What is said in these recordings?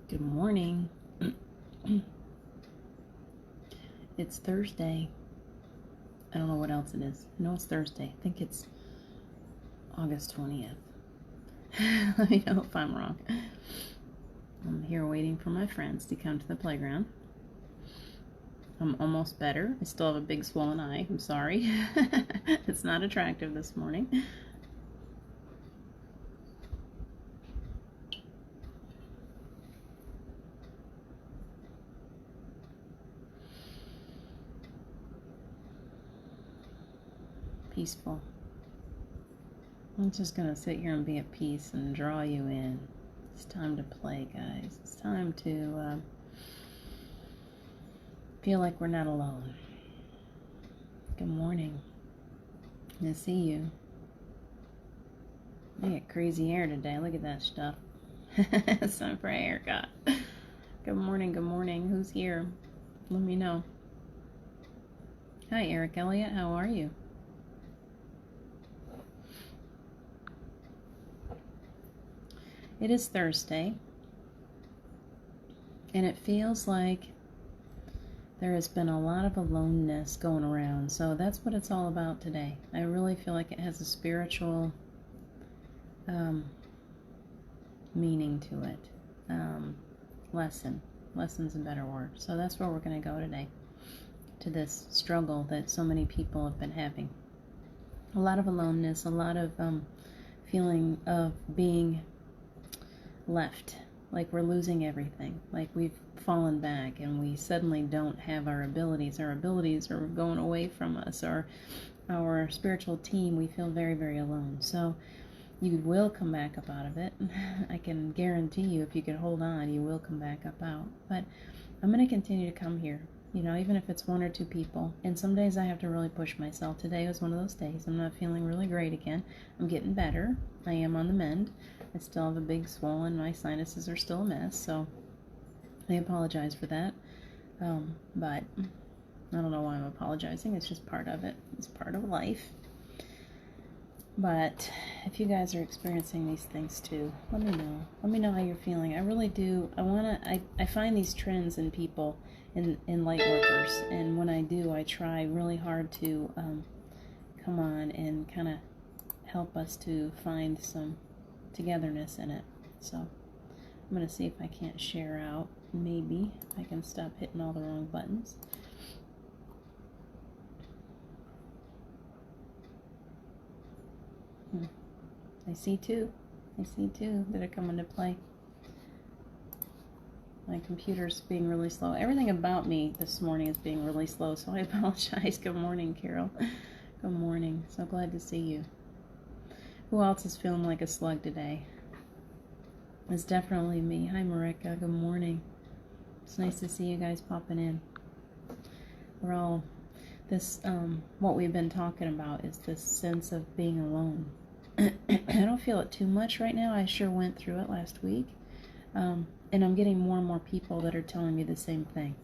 Good morning. It's Thursday. I don't know what else it is. I know it's Thursday. I think it's August 20th. Let me know if I'm wrong. I'm here waiting for my friends to come to the playground. I'm almost better. I still have a big swollen eye. I'm sorry. It's not attractive this morning. Peaceful. I'm just going to sit here and be at peace and draw you in. It's time to play, guys. It's time to feel like we're not alone. Good morning. I see you. I got crazy hair today. Look at that stuff. It's time for a haircut. Good morning. Good morning. Who's here? Let me know. Hi, Eric Elliott. How are you? It is Thursday, and it feels like there has been a lot of aloneness going around. So that's what it's all about today. I really feel like it has a spiritual meaning to it. Lesson's a better word. So that's where we're going to go today, to this struggle that so many people have been having. A lot of aloneness, a lot of feeling of being left, like we're losing everything, like we've fallen back and we suddenly don't have our abilities are going away from us, or our spiritual team. We feel very, very alone. So you will come back up out of it. I can guarantee you, if you can hold on, you will come back up out. But I'm going to continue to come here, even if it's one or two people. And some days I have to really push myself. Today was one of those days. I'm not feeling really great again. I'm getting better. I am on the mend. I still have a big swollen. My sinuses are still a mess, so I apologize for that. But I don't know why I'm apologizing. It's just part of it. It's part of life. But if you guys are experiencing these things too, let me know. Let me know how you're feeling. I really do. I find these trends in people, in light workers, and when I do, I try really hard to come on and kind of help us to find some togetherness in it. So I'm going to see if I can't share out. Maybe I can stop hitting all the wrong buttons. I see two that are coming to play. My computer's being really slow. Everything about me this morning is being really slow, so I apologize. Good morning, Carol. Good morning. So glad to see you. Who else is feeling like a slug today? It's definitely me. Hi, Marika. Good morning. It's nice to see you guys popping in. We're all what we've been talking about is this sense of being alone. I don't feel it too much right now. I sure went through it last week. And I'm getting more and more people that are telling me the same thing.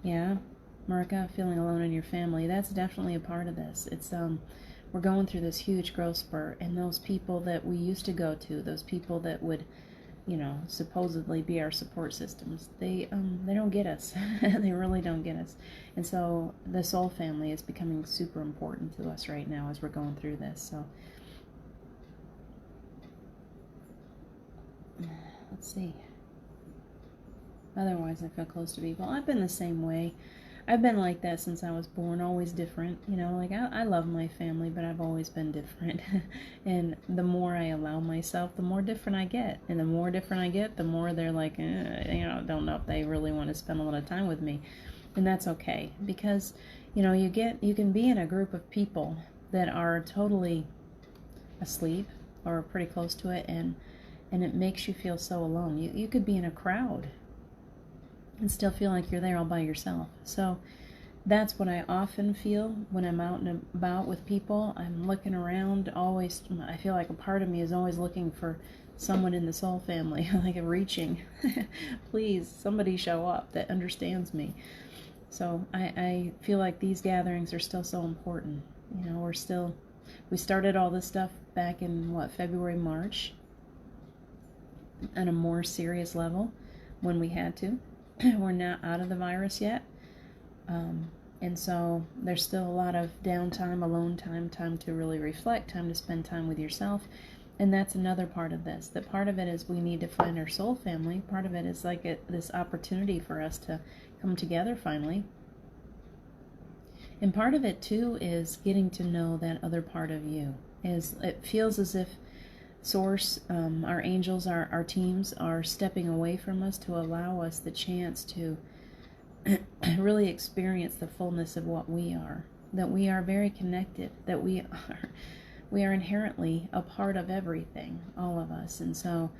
Yeah, Marika, feeling alone in your family. That's definitely a part of this. It's we're going through this huge growth spurt, and those people that we used to go to, those people that would, supposedly be our support systems, they don't get us. They really don't get us. And so the soul family is becoming super important to us right now as we're going through this. So let's see. Otherwise, I feel close to people. I've been the same way. I've been like that since I was born, always different. I love my family, but I've always been different. And the more I allow myself, the more different I get. And the more different I get, the more they're like, don't know if they really want to spend a lot of time with me. And that's okay, because, you can be in a group of people that are totally asleep or pretty close to it, and it makes you feel so alone. You could be in a crowd and still feel like you're there all by yourself. So that's what I often feel when I'm out and about with people. I'm looking around always. I feel like a part of me is always looking for someone in the soul family, like reaching. Please, somebody show up that understands me. So I feel like these gatherings are still so important. We started all this stuff back in February, March. on a more serious level when we had to. We're not out of the virus yet. And so there's still a lot of downtime, alone time, time to really reflect, time to spend time with yourself. And that's another part of this. That part of it is we need to find our soul family. Part of it is like this opportunity for us to come together finally. And part of it too is getting to know that other part of you. It feels as if Source, our angels, our teams are stepping away from us to allow us the chance to really experience the fullness of what we are. That we are very connected. That we are inherently a part of everything, all of us. And so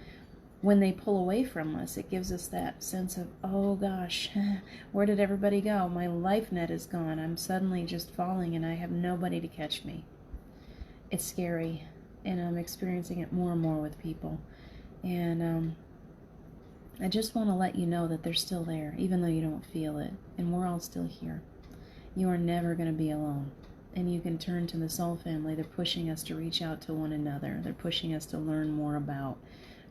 when they pull away from us, it gives us that sense of, oh gosh, where did everybody go? My life net is gone. I'm suddenly just falling and I have nobody to catch me. It's scary, and I'm experiencing it more and more with people. And I just want to let you know that they're still there, even though you don't feel it. And we're all still here. You are never going to be alone. And you can turn to the soul family. They're pushing us to reach out to one another. They're pushing us to learn more about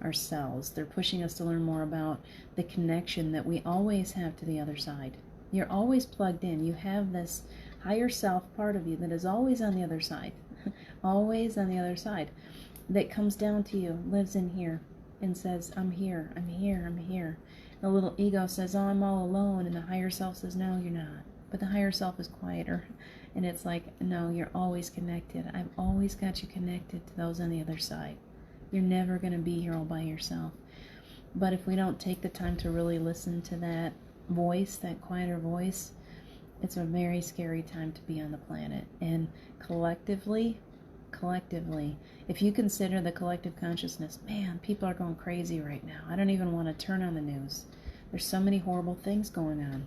ourselves. They're pushing us to learn more about the connection that we always have to the other side. You're always plugged in. You have this higher self part of you that is always on the other side. Always on the other side. That comes down to you, lives in here, and says, I'm here, I'm here, I'm here. The little ego says, oh, I'm all alone. And the higher self says, no, you're not. But the higher self is quieter. And it's like, no, you're always connected. I've always got you connected to those on the other side. You're never going to be here all by yourself. But if we don't take the time to really listen to that voice, that quieter voice, it's a very scary time to be on the planet. And collectively, if you consider the collective consciousness, man, people are going crazy right now. I don't even want to turn on the news. There's so many horrible things going on.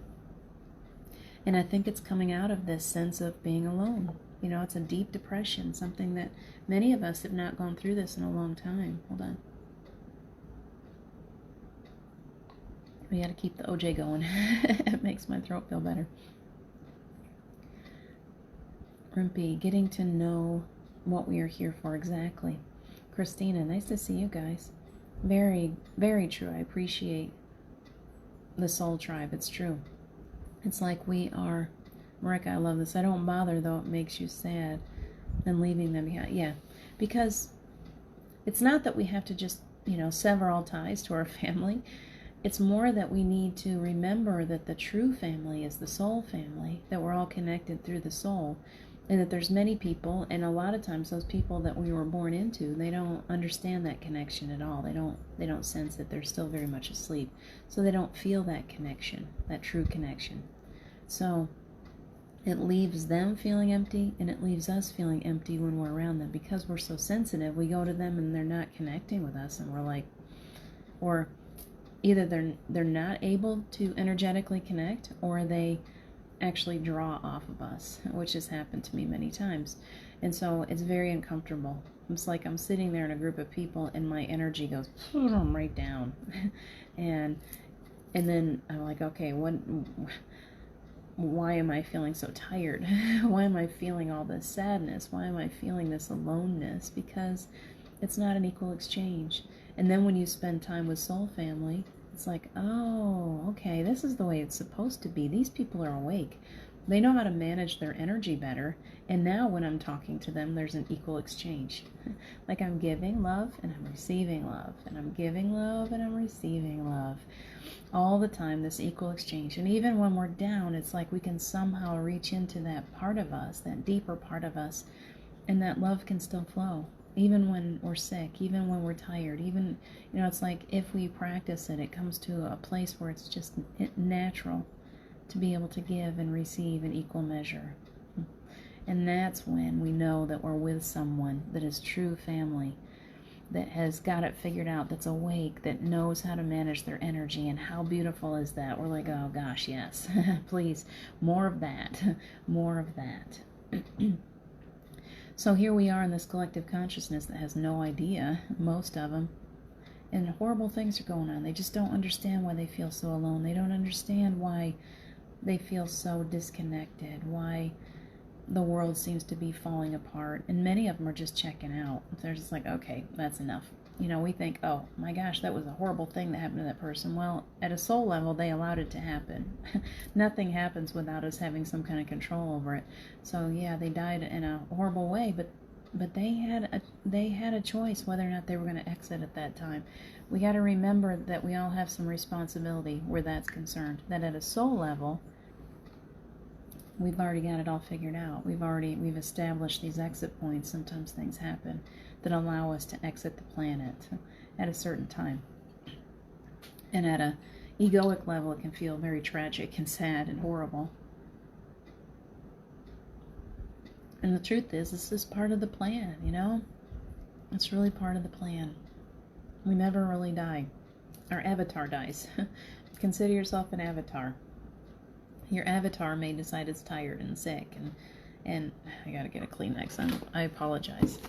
And I think it's coming out of this sense of being alone. You know, it's a deep depression, something that many of us have not gone through this in a long time. Hold on. We got to keep the OJ going. It makes my throat feel better. Rimpy, getting to know what we are here for exactly. Christina, nice to see you guys. Very, very true. I appreciate the soul tribe. It's true. It's like we are, Marika, I love this. I don't bother though it makes you sad and leaving them behind. Yeah, because it's not that we have to just, sever all ties to our family. It's more that we need to remember that the true family is the soul family, that we're all connected through the soul, and that there's many people, and a lot of times those people that we were born into, they don't understand that connection at all. They don't sense it. They're still very much asleep. So they don't feel that connection, that true connection. So it leaves them feeling empty, and it leaves us feeling empty when we're around them. Because we're so sensitive, we go to them and they're not connecting with us, and we're like, or either they're not able to energetically connect, or they actually draw off of us, which has happened to me many times. And so it's very uncomfortable. It's like I'm sitting there in a group of people and my energy goes right down. and then I'm like, okay, why am I feeling so tired? Why am I feeling all this sadness? Why am I feeling this aloneness? Because it's not an equal exchange. And then when you spend time with soul family, it's like, oh, okay, this is the way it's supposed to be. These people are awake. They know how to manage their energy better. And now when I'm talking to them, there's an equal exchange. Like I'm giving love and I'm receiving love. And I'm giving love and I'm receiving love. All the time, this equal exchange. And even when we're down, it's like we can somehow reach into that part of us, that deeper part of us, and that love can still flow. Even when we're sick, even when we're tired, even, it's like if we practice it, it comes to a place where it's just natural to be able to give and receive in equal measure. And that's when we know that we're with someone that is true family, that has got it figured out, that's awake, that knows how to manage their energy. And how beautiful is that? We're like, oh gosh, yes, please, more of that, more of that. So here we are in this collective consciousness that has no idea, most of them, and horrible things are going on. They just don't understand why they feel so alone. They don't understand why they feel so disconnected, why the world seems to be falling apart. And many of them are just checking out. They're just like, okay, that's enough. we think, oh my gosh, that was a horrible thing that happened to that person. Well, at a soul level, they allowed it to happen. Nothing happens without us having some kind of control over it. So yeah, they died in a horrible way, but they had a choice whether or not they were going to exit at that time. We got to remember that we all have some responsibility where that's concerned. That at a soul level, we've already got it all figured out. We've established these exit points. Sometimes things happen that allow us to exit the planet at a certain time. And at a egoic level, it can feel very tragic and sad and horrible. And the truth is, this is part of the plan, It's really part of the plan. We never really die. Our avatar dies. Consider yourself an avatar. Your avatar may decide it's tired and sick, and I gotta get a Kleenex. I apologize.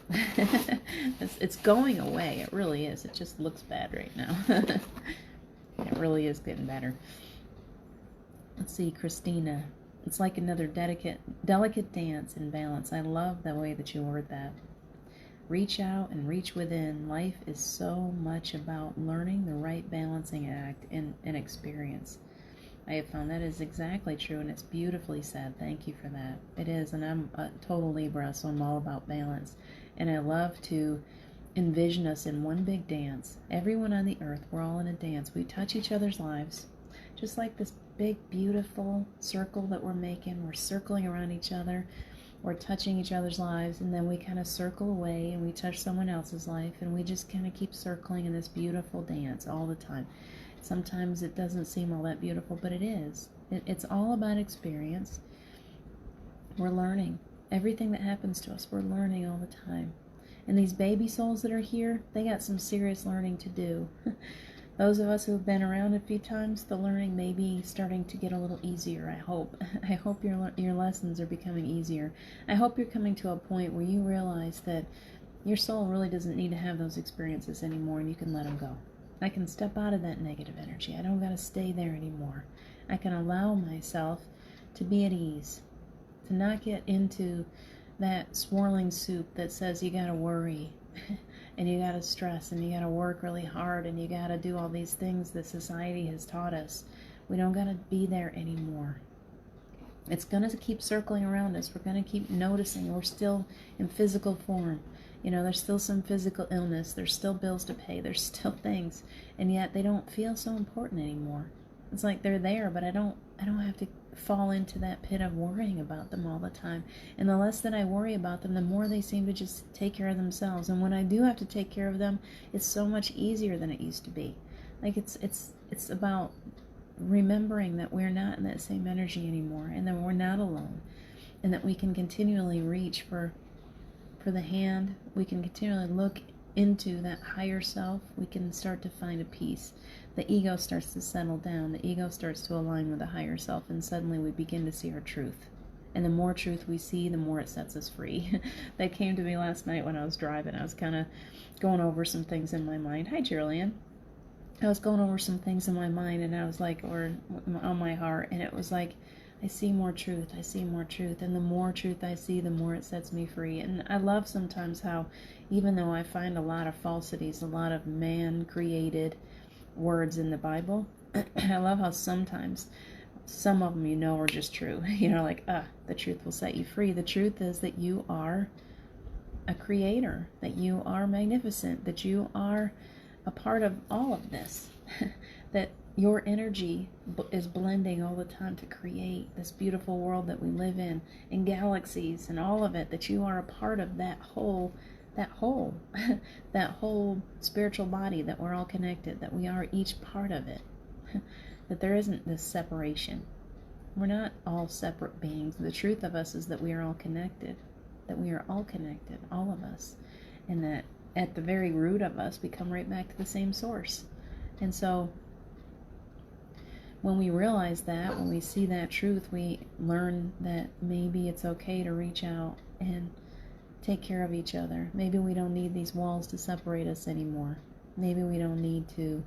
It's going away. It really is. It just looks bad right now. It really is getting better. Let's see, Christina. It's like another delicate dance in balance. I love the way that you word that. Reach out and reach within. Life is so much about learning the right balancing act in experience. I have found that is exactly true, and it's beautifully said. Thank you for that. It is, and I'm a total Libra, so I'm all about balance. And I love to envision us in one big dance. Everyone on the earth, we're all in a dance. We touch each other's lives, just like this big, beautiful circle that we're making. We're circling around each other. We're touching each other's lives, and then we kind of circle away, and we touch someone else's life, and we just kind of keep circling in this beautiful dance all the time. Sometimes it doesn't seem all that beautiful, but it is. It's all about experience. We're learning. Everything that happens to us, we're learning all the time. And these baby souls that are here, they got some serious learning to do. Those of us who have been around a few times, the learning may be starting to get a little easier, I hope. I hope your lessons are becoming easier. I hope you're coming to a point where you realize that your soul really doesn't need to have those experiences anymore, and you can let them go. I can step out of that negative energy. I don't got to stay there anymore. I can allow myself to be at ease, to not get into that swirling soup that says you got to worry and you got to stress and you got to work really hard and you got to do all these things that society has taught us. We don't got to be there anymore. It's going to keep circling around us. We're going to keep noticing we're still in physical form. There's still some physical illness. There's still bills to pay. There's still things. And yet they don't feel so important anymore. It's like they're there, but I don't have to fall into that pit of worrying about them all the time. And the less that I worry about them, the more they seem to just take care of themselves. And when I do have to take care of them, it's so much easier than it used to be. Like it's about remembering that we're not in that same energy anymore, and that we're not alone, and that we can continually reach for the hand. We can continually look into that higher self. We can start to find a peace. The ego starts to settle down. The ego starts to align with the higher self, and suddenly we begin to see our truth. And the more truth we see, the more it sets us free. That came to me last night when I was driving. I was kind of going over some things in my mind. Hi, Geraldine. I was going over some things in my mind, and I was like, or on my heart, and it was like, I see more truth. I see more truth. And the more truth I see, the more it sets me free. And I love sometimes how, even though I find a lot of falsities, a lot of man-created words in the Bible, I love how sometimes some of them are just true. Like, the truth will set you free. The truth is that you are a creator, that you are magnificent, that you are a part of all of this, that your energy is blending all the time to create this beautiful world that we live in galaxies and all of it, that you are a part of that whole that whole spiritual body, that we're all connected, that we are each part of it, that there isn't this separation. We're not all separate beings. The truth of us is that we are all connected, all of us, and that at the very root of us, we come right back to the same source. And so when we realize that, when we see that truth, we learn that maybe it's okay to reach out and take care of each other. Maybe we don't need these walls to separate us anymore. Maybe we don't need to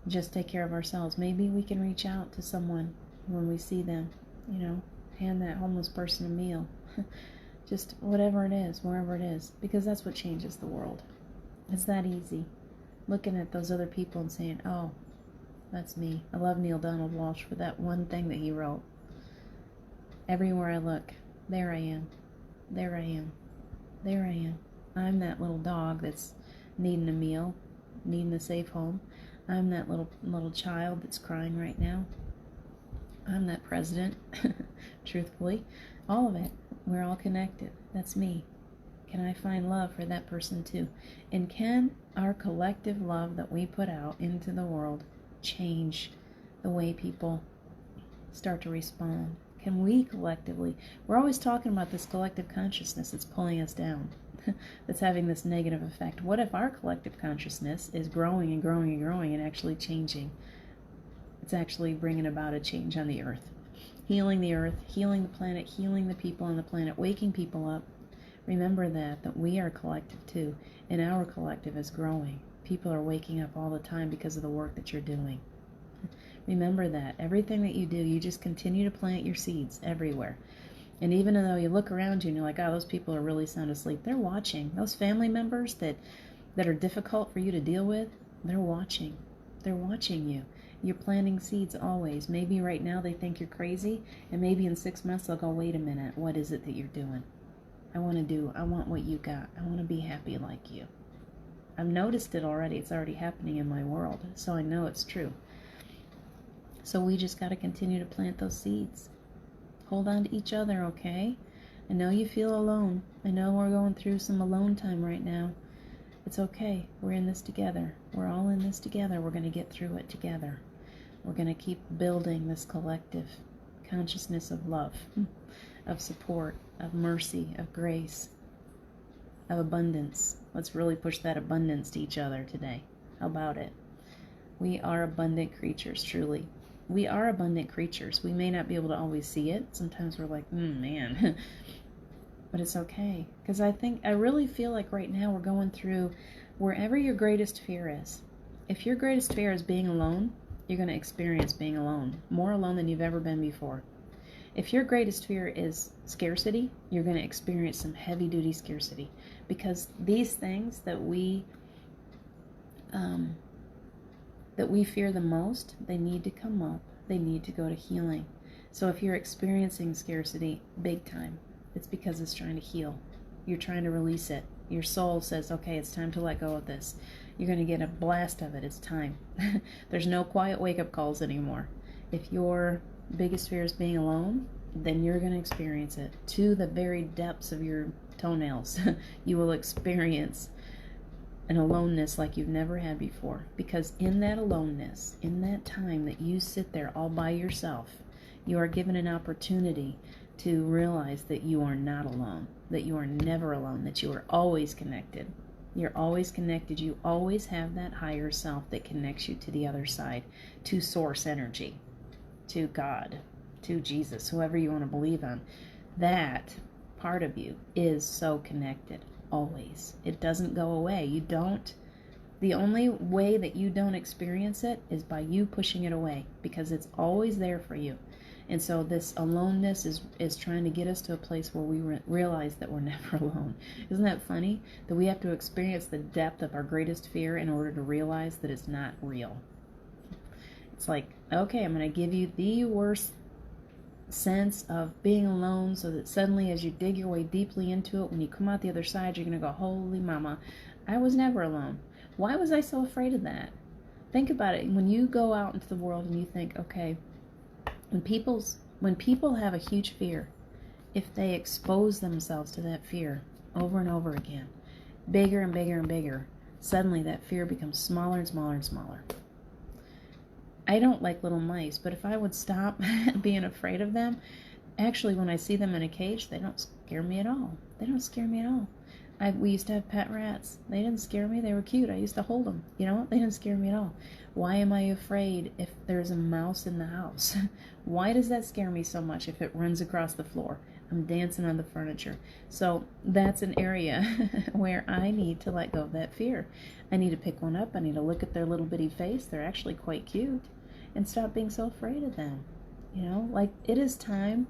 just take care of ourselves. Maybe we can reach out to someone when we see them, hand that homeless person a meal. Just whatever it is, wherever it is, because that's what changes the world. It's that easy. Looking at those other people and saying, oh, that's me. I love Neil Donald Walsh for that one thing that he wrote. Everywhere I look, there I am. There I am. There I am. I'm that little dog that's needing a meal, needing a safe home. I'm that little child that's crying right now. I'm that president, truthfully. All of it. We're all connected. That's me. Can I find love for that person too? And can our collective love that we put out into the world change the way people start to respond? Can we collectively, we're always talking about this collective consciousness that's pulling us down, that's having this negative effect. What if our collective consciousness is growing and growing and growing and actually changing? It's actually bringing about a change on the earth, healing the planet, healing the people on the planet, waking people up. Remember that we are collective too, and our collective is growing. People are waking up all the time because of the work that you're doing. Remember that. Everything that you do, you just continue to plant your seeds everywhere. And even though you look around you and you're like, oh, those people are really sound asleep, they're watching. Those family members that are difficult for you to deal with, they're watching. They're watching you. You're planting seeds always. Maybe right now they think you're crazy, and maybe in 6 months they'll go, wait a minute, what is it that you're doing? I want what you got. I want to be happy like you. I've noticed it already. It's already happening in my world, so I know it's true. So we just got to continue to plant those seeds. Hold on to each other, okay? I know you feel alone. I know we're going through some alone time right now. It's okay. We're in this together. We're all in this together. We're going to get through it together. We're going to keep building this collective consciousness of love, of support, of mercy, of grace, of abundance. Let's really push that abundance to each other today. How about it? We are abundant creatures, truly. We are abundant creatures. We may not be able to always see it. Sometimes we're like, man. But it's okay. Because I really feel like right now we're going through wherever your greatest fear is. If your greatest fear is being alone, you're going to experience being alone. More alone than you've ever been before. If your greatest fear is scarcity, you're going to experience some heavy-duty scarcity. Because these things that we fear the most, they need to come up. They need to go to healing. So if you're experiencing scarcity big time, it's because it's trying to heal. You're trying to release it. Your soul says, okay, it's time to let go of this. You're going to get a blast of it. It's time. There's no quiet wake-up calls anymore. If your biggest fear is being alone, then you're going to experience it to the very depths of your toenails. You will experience an aloneness like you've never had before. Because in that aloneness, in that time that you sit there all by yourself, you are given an opportunity to realize that you are not alone, that you are never alone, that you are always connected. You're always connected. You always have that higher self that connects you to the other side, to source energy, to God, to Jesus, whoever you want to believe on. That part of you is so connected. Always. It doesn't go away. The only way that you don't experience it is by you pushing it away, because it's always there for you. And so this aloneness is trying to get us to a place where we realize that we're never alone. Isn't that funny? That we have to experience the depth of our greatest fear in order to realize that it's not real. It's like, okay, I'm going to give you the worst sense of being alone, so that suddenly as you dig your way deeply into it, when you come out the other side, you're going to go, holy mama, I was never alone. Why was I so afraid of that? Think about it. When you go out into the world and you think, okay, when people have a huge fear, if they expose themselves to that fear over and over again, bigger and bigger and bigger, suddenly that fear becomes smaller and smaller and smaller. I don't like little mice, but if I would stop being afraid of them, actually when I see them in a cage, they don't scare me at all. They don't scare me at all. We used to have pet rats. They didn't scare me. They were cute. I used to hold them. You know, they didn't scare me at all. Why am I afraid if there's a mouse in the house? Why does that scare me so much if it runs across the floor? I'm dancing on the furniture. So that's an area where I need to let go of that fear. I need to pick one up. I need to look at their little bitty face. They're actually quite cute. And stop being so afraid of them. You know, like it is time.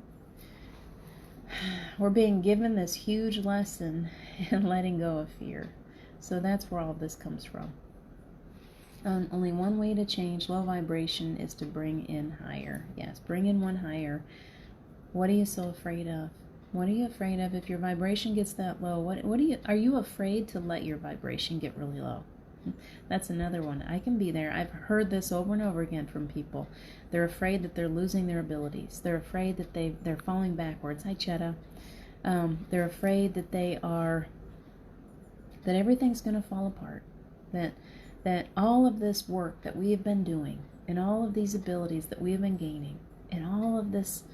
We're being given this huge lesson in letting go of fear. So that's where all of this comes from. Only one way to change low vibration is to bring in higher. Yes, bring in one higher. What are you so afraid of? What are you afraid of if your vibration gets that low? Are you afraid to let your vibration get really low? That's another one. I can be there. I've heard this over and over again from people. They're afraid that they're losing their abilities. They're afraid that they're falling backwards. Hi, Chetta. They're afraid that that everything's going to fall apart. That all of this work that we have been doing, and all of these abilities that we have been gaining, and all of this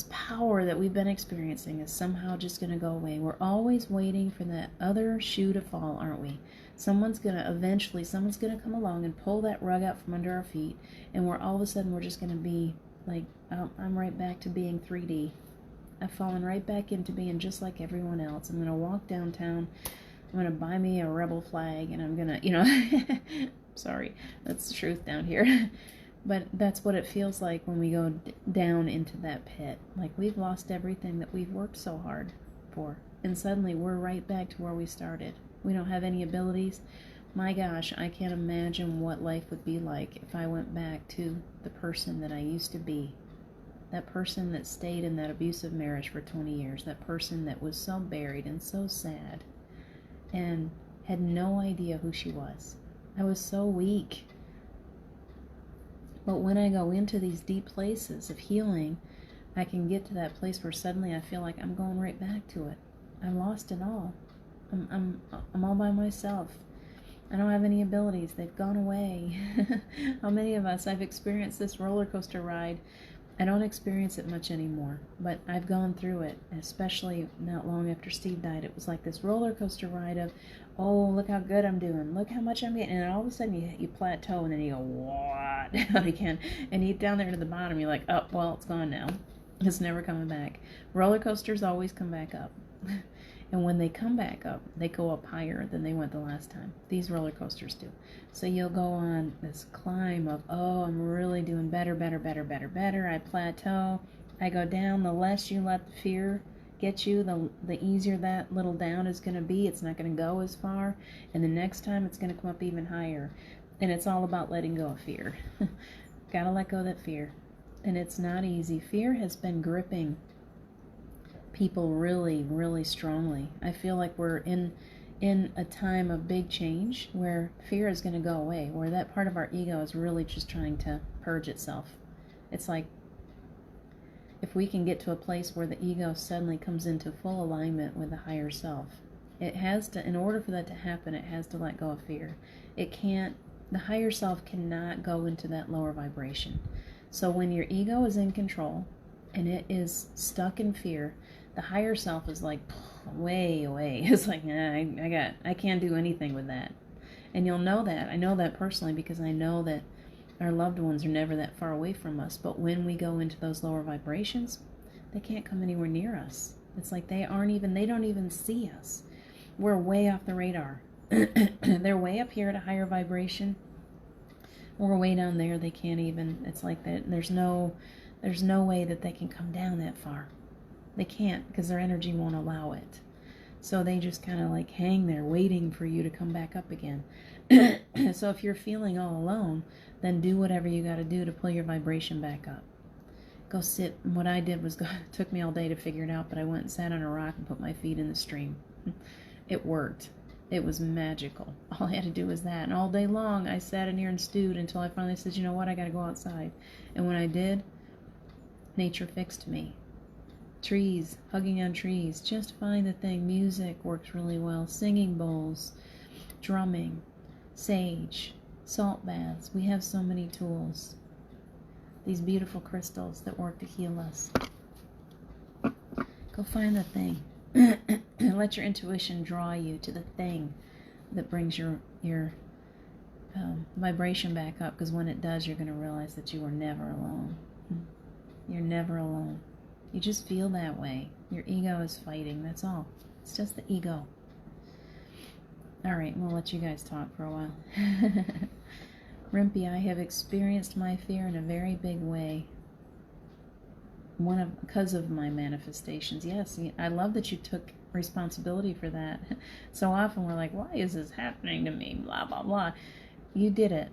power that we've been experiencing is somehow just going to go away. We're always waiting for that other shoe to fall, aren't we? Someone's going to come along and pull that rug out from under our feet, and all of a sudden we're just going to be like, oh, I'm right back to being 3D. I've fallen right back into being just like everyone else. I'm going to walk downtown. I'm going to buy me a rebel flag, and I'm going to, sorry, that's the truth down here. But that's what it feels like when we go down into that pit. Like we've lost everything that we've worked so hard for. And suddenly we're right back to where we started. We don't have any abilities. My gosh, I can't imagine what life would be like if I went back to the person that I used to be. That person that stayed in that abusive marriage for 20 years. That person that was so buried and so sad and had no idea who she was. I was so weak. But when I go into these deep places of healing, I can get to that place where suddenly I feel like I'm going right back to it. I lost it all. I'm all by myself. I don't have any abilities. They've gone away. How many of us, I've experienced this roller coaster ride. I don't experience it much anymore, but I've gone through it, especially not long after Steve died. It was like this roller coaster ride of, oh, look how good I'm doing. Look how much I'm getting. And all of a sudden you plateau, and then you go, what? Out again. And you get down there to the bottom, you're like, oh, well, it's gone now. It's never coming back. Roller coasters always come back up. And when they come back up, they go up higher than they went the last time. These roller coasters do. So you'll go on this climb of, oh, I'm really doing better. I plateau. I go down. The less you let the fear get you, the easier that little down is going to be. It's not going to go as far. And the next time it's going to come up even higher. And it's all about letting go of fear. Gotta let go of that fear. And it's not easy. Fear has been gripping people really, really strongly. I feel like we're in a time of big change where fear is going to go away, where that part of our ego is really just trying to purge itself. It's like if we can get to a place where the ego suddenly comes into full alignment with the higher self, it has to, in order for that to happen, it has to let go of fear. The higher self cannot go into that lower vibration. So when your ego is in control and it is stuck in fear, the higher self is like way away. It's like, I can't do anything with that. And you'll know that. I know that personally because I know that our loved ones are never that far away from us. But when we go into those lower vibrations, they can't come anywhere near us. It's like they don't even see us. We're way off the radar. They're way up here at a higher vibration. We're way down there. They can't even, it's like that. There's no way that they can come down that far. They can't because their energy won't allow it. So they just kind of like hang there waiting for you to come back up again. So if you're feeling all alone, then do whatever you got to do to pull your vibration back up. Go sit. What I did was, it took me all day to figure it out, but I went and sat on a rock and put my feet in the stream. It worked. It was magical. All I had to do was that. And all day long, I sat in here and stewed until I finally said, you know what, I got to go outside. And when I did, nature fixed me. Trees, hugging on trees, just find the thing. Music works really well. Singing bowls, drumming, sage, salt baths. We have so many tools. These beautiful crystals that work to heal us. Go find the thing. Let your intuition draw you to the thing that brings your vibration back up, because when it does, you're going to realize that you are never alone. You're never alone. You just feel that way. Your ego is fighting. That's all. It's just the ego. All right, we'll let you guys talk for a while. Rimpy, I have experienced my fear in a very big way. because of my manifestations. Yes, I love that you took responsibility for that. So often we're like, why is this happening to me? Blah, blah, blah. You did it.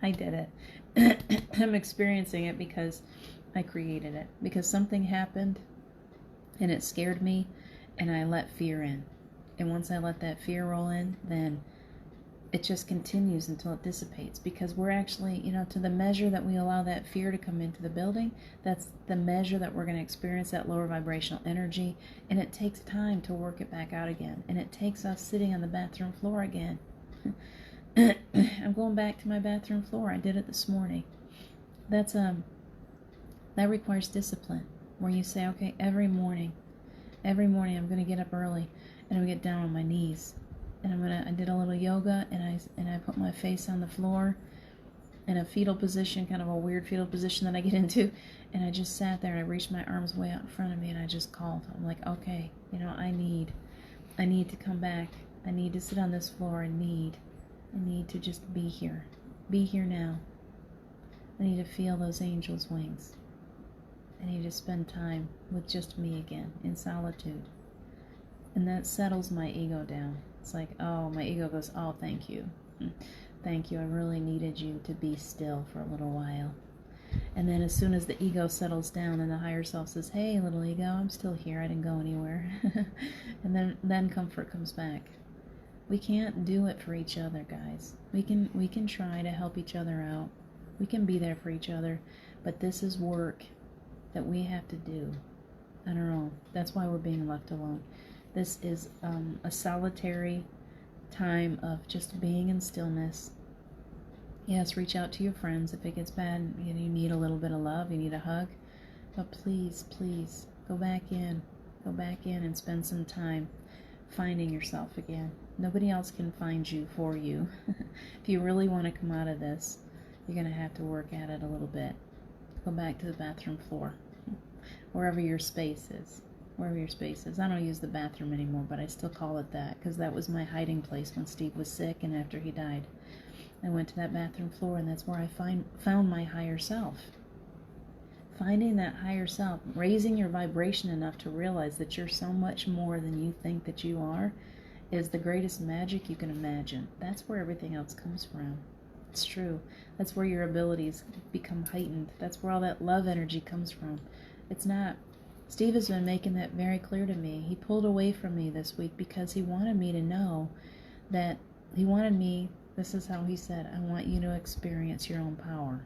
I did it. I'm experiencing it because I created it. Because something happened and it scared me and I let fear in. And once I let that fear roll in, then it just continues until it dissipates, because we're actually, to the measure that we allow that fear to come into the building, that's the measure that we're going to experience that lower vibrational energy, and it takes time to work it back out again, and it takes us sitting on the bathroom floor again. I'm going back to my bathroom floor. I did it this morning. That requires discipline, where you say, okay, every morning I'm going to get up early and I'm going to get down on my knees. And I did a little yoga, and I put my face on the floor in a fetal position, kind of a weird fetal position that I get into, and I just sat there and I reached my arms way out in front of me and I just called. I'm like, okay, I need to come back. I need to sit on this floor. I need to just be here now. I need to feel those angels' wings. I need to spend time with just me again in solitude. And that settles my ego down. It's like, oh, my ego goes, oh, thank you. Thank you. I really needed you to be still for a little while. And then as soon as the ego settles down and the higher self says, hey, little ego, I'm still here. I didn't go anywhere. And then comfort comes back. We can't do it for each other, guys. We can try to help each other out. We can be there for each other. But this is work that we have to do on our own. That's why we're being left alone. This is a solitary time of just being in stillness. Yes, reach out to your friends if it gets bad. You need a little bit of love. You need a hug. But please, please, go back in and spend some time finding yourself again. Nobody else can find you for you. If you really want to come out of this, you're going to have to work at it a little bit. Go back to the bathroom floor, wherever your space is. I don't use the bathroom anymore, but I still call it that, because that was my hiding place when Steve was sick and after he died. I went to that bathroom floor, and that's where I found my higher self. Finding that higher self, raising your vibration enough to realize that you're so much more than you think that you are, is the greatest magic you can imagine. That's where everything else comes from. It's true. That's where your abilities become heightened. That's where all that love energy comes from. It's not. Steve has been making that very clear to me. He pulled away from me this week because he wanted me to know that this is how he said, I want you to experience your own power.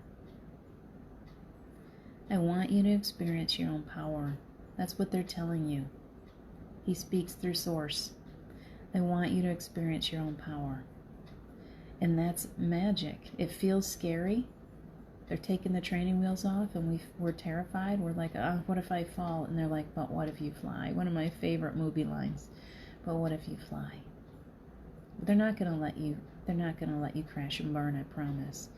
I want you to experience your own power. That's what they're telling you. He speaks through Source. I want you to experience your own power. And that's magic. It feels scary. They're taking the training wheels off, and we're terrified. We're like, oh, what if I fall? And they're like, but what if you fly? One of my favorite movie lines. But what if you fly? They're not going to let you crash and burn, I promise.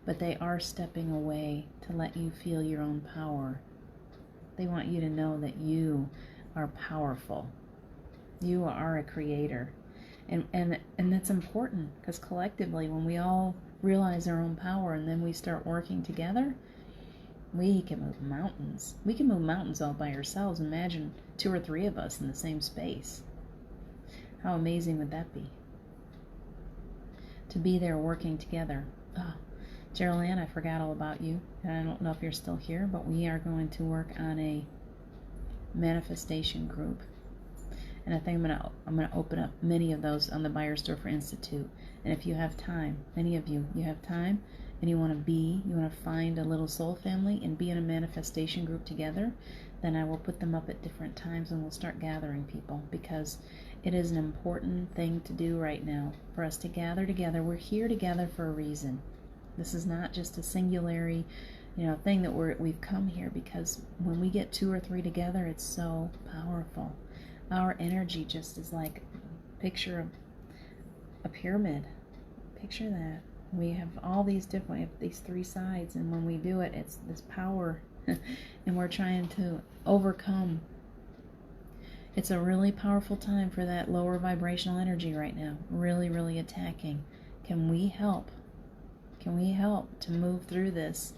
But they are stepping away to let you feel your own power. They want you to know that you are powerful. You are a creator. And that's important, because collectively, when we all realize our own power and then we start working together, we can move mountains. We can move mountains all by ourselves. Imagine 2 or 3 of us in the same space. How amazing would that be? To be there working together. Oh, Geraldine, I forgot all about you. And I don't know if you're still here, but we are going to work on a manifestation group. And I think I'm gonna open up many of those on the Beiersdorfer Institute. And if you have time, many of you have time, and you want to find a little soul family and be in a manifestation group together, then I will put them up at different times and we'll start gathering people, because it is an important thing to do right now for us to gather together. We're here together for a reason. This is not just a singularity, thing that we've come here, because when we get 2 or 3 together, it's so powerful. Our energy just is like, picture a pyramid. Picture that. We have all these 3 sides, and when we do it, it's this power, and we're trying to overcome. It's a really powerful time for that lower vibrational energy right now. Really, really attacking. Can we help? Can we help to move through this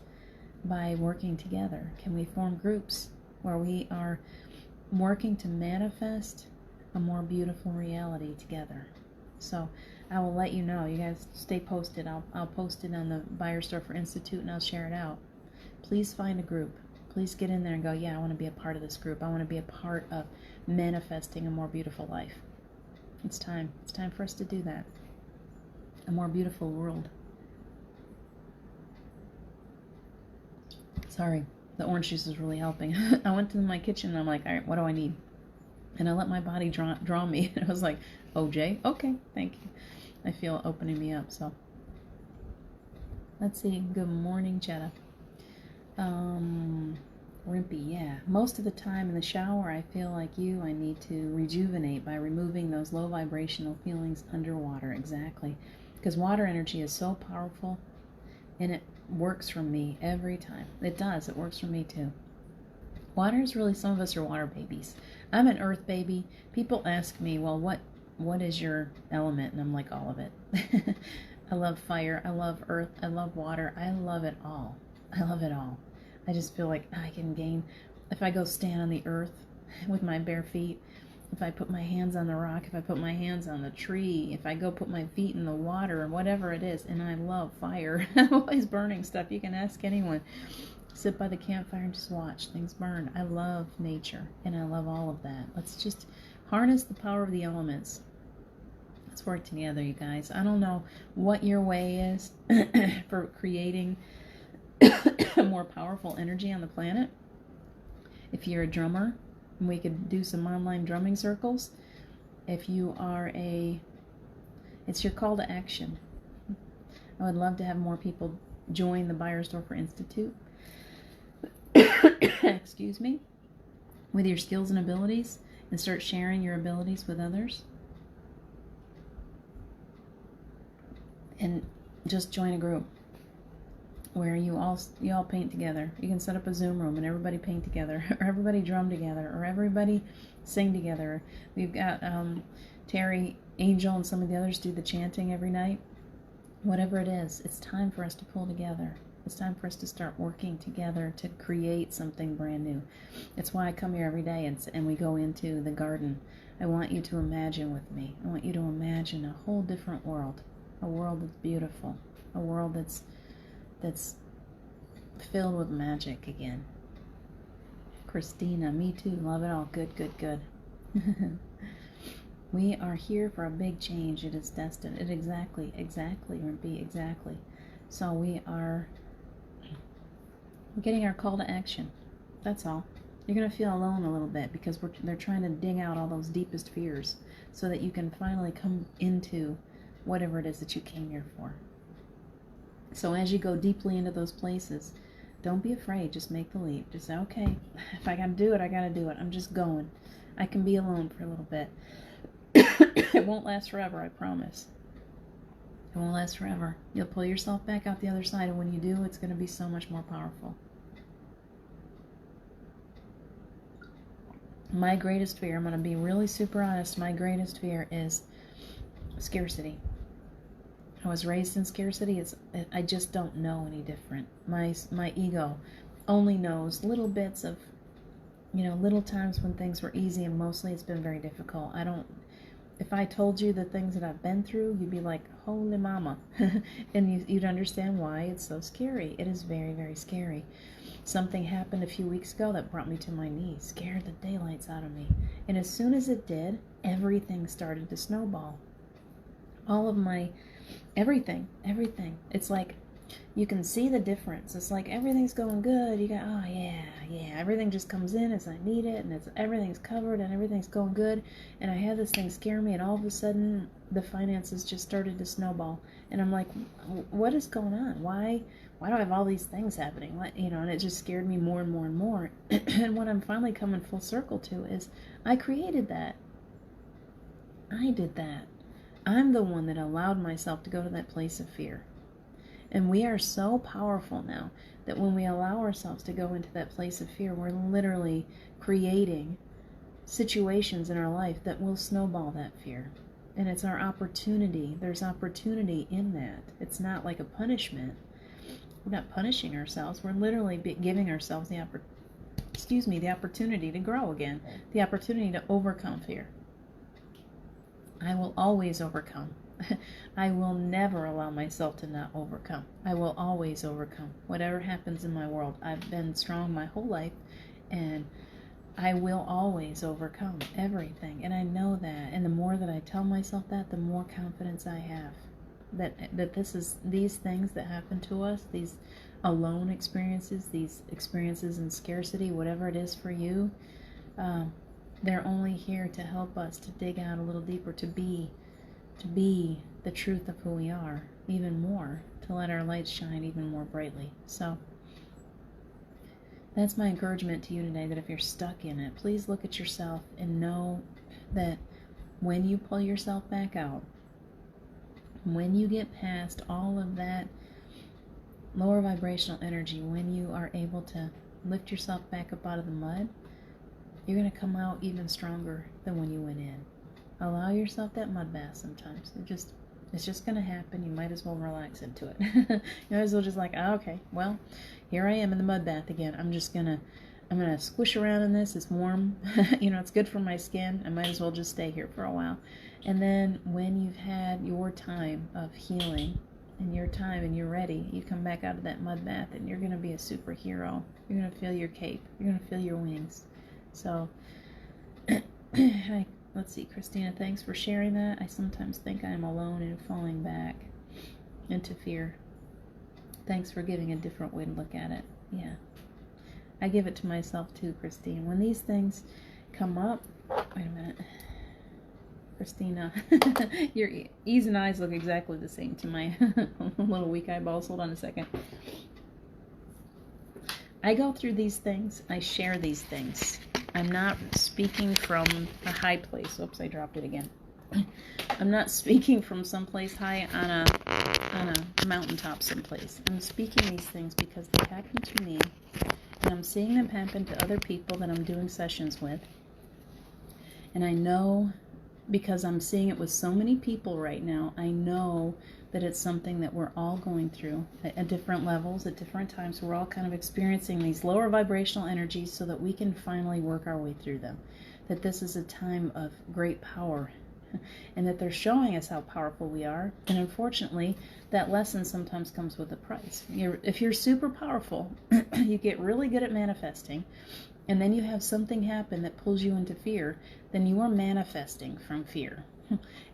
by working together? Can we form groups where we are working to manifest a more beautiful reality together? So I will let you know. You guys stay posted. I'll post it on the Beiersdorfer Institute and I'll share it out. Please find a group. Please get in there and go, yeah, I want to be a part of this group. I want to be a part of manifesting a more beautiful life. It's time. It's time for us to do that. A more beautiful world. Sorry, the orange juice is really helping. I went to my kitchen and I'm like, all right, what do I need? And I let my body draw me. And I was like, OJ, okay, thank you. I feel it opening me up. So let's see. Good morning, Jetta. Rimpy, yeah. Most of the time in the shower, I feel like you. I need to rejuvenate by removing those low vibrational feelings underwater. Exactly. Because water energy is so powerful, and it works for me every time. It does. It works for me too. Water is really, some of us are water babies. I'm an earth baby. People ask me, well, what is your element? And I'm like, all of it. I love fire. I love earth. I love water. I love it all. I love it all. I just feel like I can gain, if I go stand on the earth with my bare feet, if I put my hands on the rock, if I put my hands on the tree, if I go put my feet in the water or whatever it is, and I love fire. I'm always burning stuff. You can ask anyone. Sit by the campfire and just watch things burn. I love nature, and I love all of that. Let's just harness the power of the elements. Let's work together, you guys. I don't know what your way is for creating a more powerful energy on the planet. If you're a drummer, we could do some online drumming circles. If you are it's your call to action. I would love to have more people join the Beiersdorfer Institute. Excuse me. With your skills and abilities, and start sharing your abilities with others. And just join a group where you all paint together. You can set up a Zoom room and everybody paint together, or everybody drum together, or everybody sing together. We've got Terry, Angel, and some of the others do the chanting every night. Whatever it is, it's time for us to pull together. It's time for us to start working together to create something brand new. It's why I come here every day and we go into the garden. I want you to imagine with me. I want you to imagine a whole different world. A world that's beautiful. A world that's filled with magic again. Christina, me too. Love it all. Good, good, good. We are here for a big change. It is destined. It exactly, Rimpy, exactly. So we are getting our call to action. That's all. You're going to feel alone a little bit because they're trying to dig out all those deepest fears so that you can finally come into whatever it is that you came here for. So as you go deeply into those places, don't be afraid. Just make the leap. Just say, okay, if I got to do it, I got to do it. I'm just going. I can be alone for a little bit. It won't last forever, I promise. It won't last forever. You'll pull yourself back out the other side, and when you do, it's going to be so much more powerful. My greatest fear, I'm going to be really super honest, my greatest fear is scarcity. I was raised in scarcity. I just don't know any different. My ego only knows little bits of, little times when things were easy, and mostly it's been very difficult. If I told you the things that I've been through, you'd be like, holy mama. And you'd understand why it's so scary. It is very, very scary. Something happened a few weeks ago that brought me to my knees, scared the daylights out of me. And as soon as it did, everything started to snowball. All of my, everything. It's like, you can see the difference. It's like everything's going good. You go, oh yeah, everything just comes in as I need it, and everything's covered and everything's going good. And I had this thing scare me, and all of a sudden the finances just started to snowball. And I'm like, what is going on? Why do I have all these things happening? And it just scared me more and more and more. And what I'm finally coming full circle to is I created that. I did that. I'm the one that allowed myself to go to that place of fear. And we are so powerful now that when we allow ourselves to go into that place of fear, we're literally creating situations in our life that will snowball that fear. And it's our opportunity. There's opportunity in that. It's not like a punishment. We're not punishing ourselves. We're literally giving ourselves the opportunity to grow again, the opportunity to overcome fear. I will always overcome. I will never allow myself to not overcome. I will always overcome. Whatever happens in my world, I've been strong my whole life, and I will always overcome everything. And I know that. And the more that I tell myself that, the more confidence I have that these things that happen to us, these alone experiences, these experiences in scarcity, whatever it is for you, they're only here to help us to dig out a little deeper, to be the truth of who we are even more, to let our lights shine even more brightly. So that's my encouragement to you today, that if you're stuck in it, please look at yourself and know that when you pull yourself back out, when you get past all of that lower vibrational energy, when you are able to lift yourself back up out of the mud, you're going to come out even stronger than when you went in. Allow yourself that mud bath sometimes. It's just going to happen. You might as well relax into it. You might as well just like, oh, okay, well, here I am in the mud bath again. I'm going to squish around in this. It's warm. It's good for my skin. I might as well just stay here for a while. And then when you've had your time of healing and your time and you're ready, you come back out of that mud bath and you're going to be a superhero. You're going to feel your cape. You're going to feel your wings. So, let's see, Christina, thanks for sharing that. I sometimes think I am alone in falling back into fear. Thanks for giving a different way to look at it. Yeah. I give it to myself too, Christine. When these things come up, wait a minute. Christina, your E's and I's look exactly the same to my little weak eyeballs. Hold on a second. I go through these things. I share these things. I'm not speaking from a high place. Oops, I dropped it again. I'm not speaking from someplace high on a mountaintop someplace. I'm speaking these things because they happen to me, and I'm seeing them happen to other people that I'm doing sessions with. And I know, because I'm seeing it with so many people right now, I know that it's something that we're all going through at different levels, at different times. We're all kind of experiencing these lower vibrational energies so that we can finally work our way through them. That this is a time of great power, and that they're showing us how powerful we are. And unfortunately, that lesson sometimes comes with a price. If you're super powerful, you get really good at manifesting, and then you have something happen that pulls you into fear, then you are manifesting from fear.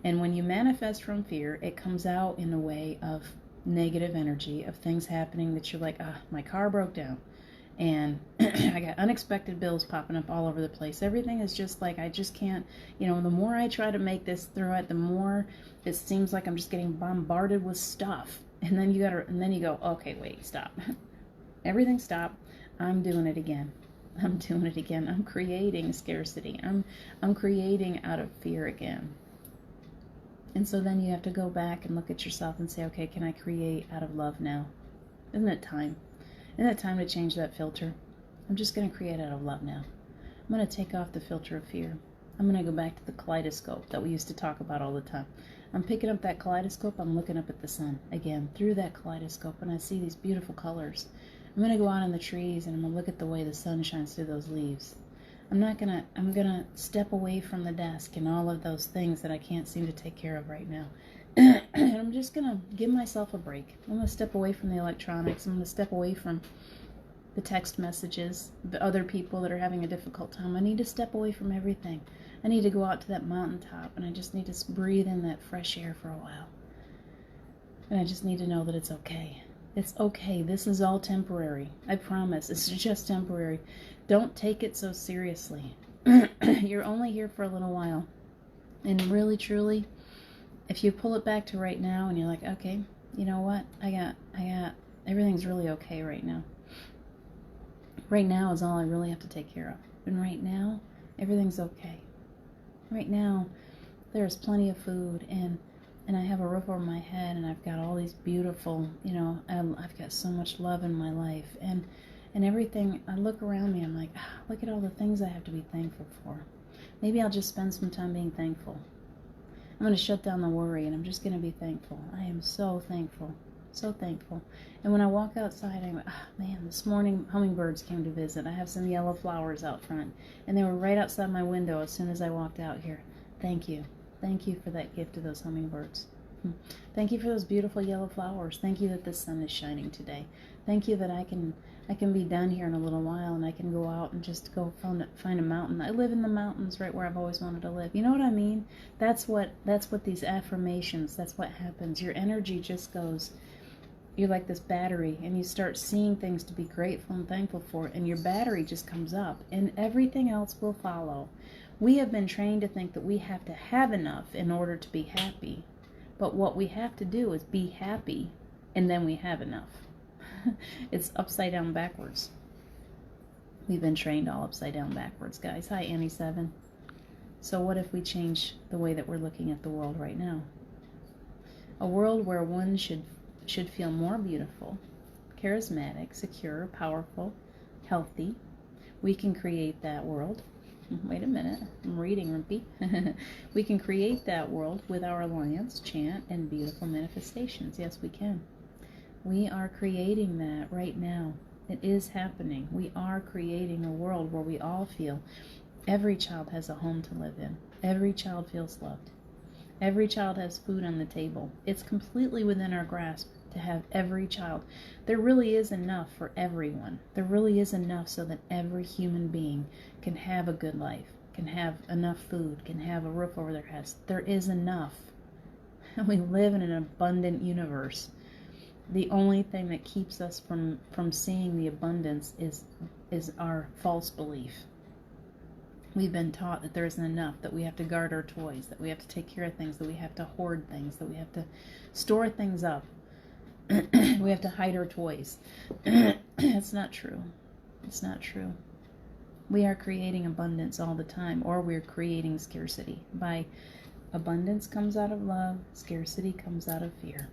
And when you manifest from fear, it comes out in a way of negative energy, of things happening that you're like, my car broke down, and I got unexpected bills popping up all over the place. Everything is just like, I just can't, the more I try to make this through it, the more it seems like I'm just getting bombarded with stuff. And then you go, okay, wait, stop. Everything stop. I'm doing it again. I'm doing it again. I'm creating scarcity. I'm creating out of fear again. And so then you have to go back and look at yourself and say, okay, can I create out of love now? Isn't it time? Isn't it time to change that filter? I'm just going to create out of love now. I'm going to take off the filter of fear. I'm going to go back to the kaleidoscope that we used to talk about all the time. I'm picking up that kaleidoscope. I'm looking up at the sun again through that kaleidoscope, and I see these beautiful colors. I'm going to go out in the trees, and I'm going to look at the way the sun shines through those leaves. I'm going to step away from the desk and all of those things that I can't seem to take care of right now. And I'm just going to give myself a break. I'm going to step away from the electronics. I'm going to step away from the text messages, the other people that are having a difficult time. I need to step away from everything. I need to go out to that mountaintop, and I just need to breathe in that fresh air for a while. And I just need to know that it's okay. It's okay. This is all temporary. I promise. It's just temporary. Don't take it so seriously. You're only here for a little while. And really, truly, if you pull it back to right now and you're like, okay, you know what? I got, everything's really okay right now. Right now is all I really have to take care of. And right now, everything's okay. Right now, there's plenty of food, and I have a roof over my head, and I've got all these beautiful, I've got so much love in my life, and everything. I look around me, I'm like, look at all the things I have to be thankful for. Maybe I'll just spend some time being thankful. I'm going to shut down the worry, and I'm just going to be thankful. I am so thankful. So thankful. And when I walk outside, I'm, oh man, this morning hummingbirds came to visit. I have some yellow flowers out front, and they were right outside my window as soon as I walked out here. Thank you. Thank you for that gift of those hummingbirds. Thank you for those beautiful yellow flowers. Thank you that the sun is shining today. Thank you that I can be done here in a little while, and I can go out and just go find a mountain. I live in the mountains right where I've always wanted to live. You know what I mean? That's what these affirmations, that's what happens. Your energy just goes, you're like this battery, and you start seeing things to be grateful and thankful for, and your battery just comes up, and everything else will follow. We have been trained to think that we have to have enough in order to be happy. But what we have to do is be happy, and then we have enough. It's upside down backwards. We've been trained all upside down backwards, guys. Hi, Annie7. So what if we change the way that we're looking at the world right now? A world where one should feel more beautiful, charismatic, secure, powerful, healthy. We can create that world. Wait a minute, I'm reading, Rumpy. We can create that world with our alliance, chant, and beautiful manifestations. Yes, we can. We are creating that right now. It is happening. We are creating a world where we all feel every child has a home to live in. Every child feels loved. Every child has food on the table. It's completely within our grasp to have every child. There really is enough for everyone. There really is enough so that every human being can have a good life, can have enough food, can have a roof over their heads. There is enough. We live in an abundant universe. The only thing that keeps us from seeing the abundance is our false belief. We've been taught that there isn't enough, that we have to guard our toys, that we have to take care of things, that we have to hoard things, that we have to store things up. We have to hide our toys. It's not true. It's not true. We are creating abundance all the time, or we're creating scarcity. By abundance comes out of love, scarcity comes out of fear.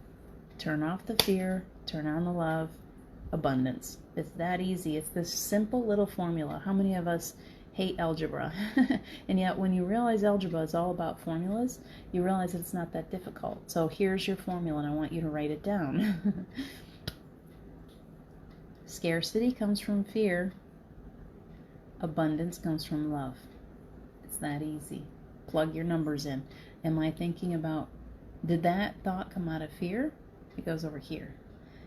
Turn off the fear, turn on the love, abundance. It's that easy. It's this simple little formula. How many of us hate algebra? And yet when you realize algebra is all about formulas, you realize that it's not that difficult. So here's your formula, and I want you to write it down. Scarcity comes from fear. Abundance comes from love. It's that easy. Plug your numbers in. Am I thinking about, did that thought come out of fear? It goes over here.